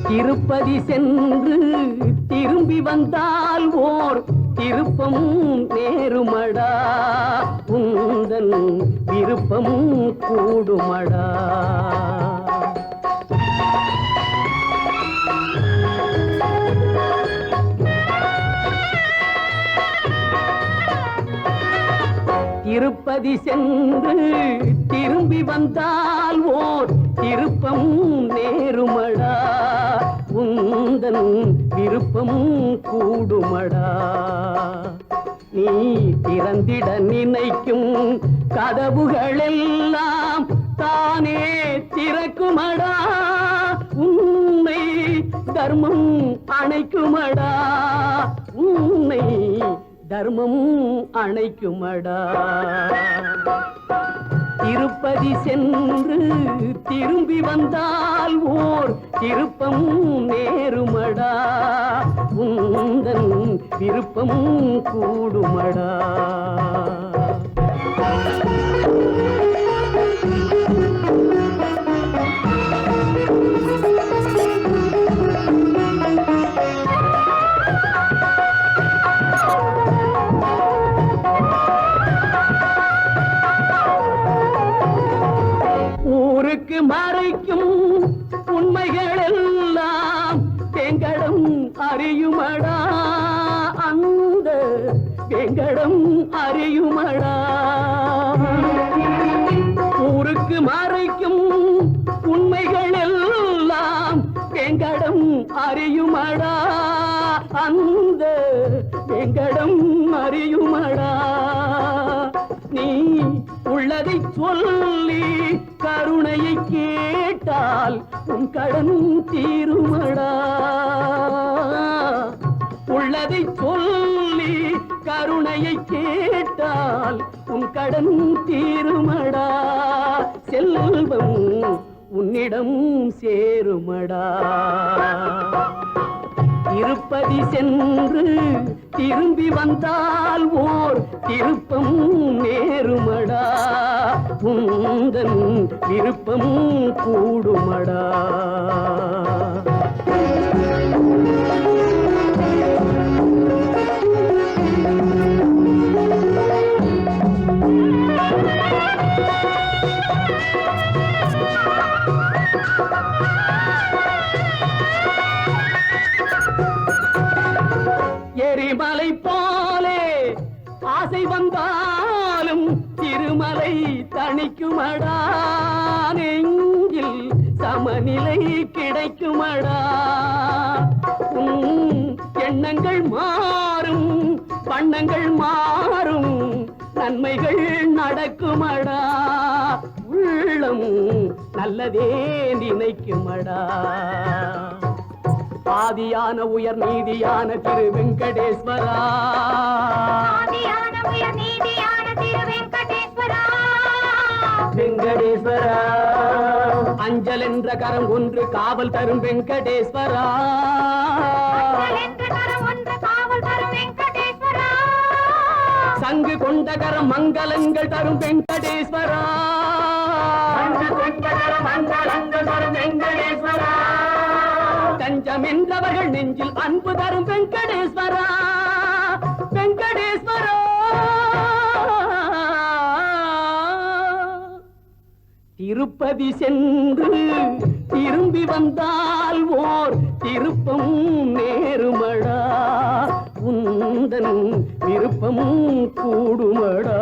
திருப்பதி சென்று திரும்பி வந்தால் ஓர் திருப்பம் நேருமடா, உந்தன் விருப்பம் கூடுமடா. திருப்பதி சென்று திரும்பி வந்தால் ஓர் திருப்பம் நேருமடா, உந்தன் விருப்பம் கூடுமடா. நீ திறந்திட நினைக்கும் கதவுகளெல்லாம் தானே திறக்குமடா, உன்னை தர்மம் அணைக்குமடா, உன்னை தர்மம் அணைக்குமடா. திருப்பதி சென்று திரும்பி வந்தால் ஓர் திருப்பம் நேருமடா, உந்தன் விருப்பம் கூடுமடா. ஊருக்கு மறைக்கும் உண்மைகள் எல்லாம் வெங்கடம் அறியுமடா, அந்த வெங்கடம் அறியுமடா. ஊருக்கு மறைக்கும் உண்மைகள் எல்லாம் வெங்கடம் அறியுமடா, அந்த வெங்கடம் அறியுமடா. நீ உள்ளதை சொல்லி கருணையை கேட்டால் உன் கடன் தீருமடா, உள்ளதை சொல்லி கருணையை கேட்டால் உன் கடன் தீருமடா. செல்வம் உன்னிடம் சேருமடா. திருப்பதி சென்று திரும்பி வந்தால் ஓர் திருப்பம் நேருமடா, உந்தன் விருப்பம் கூடுமடா. எரிமலை போலே ஆசை வந்தாலும் திருமலை தணிக்குமடா, நெஞ்சில் சமநிலை கிடைக்குமடா. எண்ணங்கள் மாறும் வண்ணங்கள் மாறும் நன்மைகள் நடக்குமடா, உள்ளம் நல்லதே நினைக்குமடா. ஆதியான உயர் நீதியான திரு வெங்கடேஸ்வரா, வெங்கடேஸ்வரா. அஞ்சல் என்ற கரம் ஒன்று காவல் தரும் வெங்கடேஸ்வரா, சங்கு கொண்ட கரம் மங்களங்கள் தரும் வெங்கடேஸ்வரா, மங்களங்கள் தரும் வெங்கடேஸ்வரா. தஞ்சம் என்றவர்கள் நெஞ்சில் அன்பு தரும் வெங்கடேஸ்வரா, வெங்கடேஸ்வரா. திருப்பதி சென்று திரும்பி வந்தால் ஓர் திருப்பம் நேருமடா, உந்தன் விருப்பம் கூடுமடா.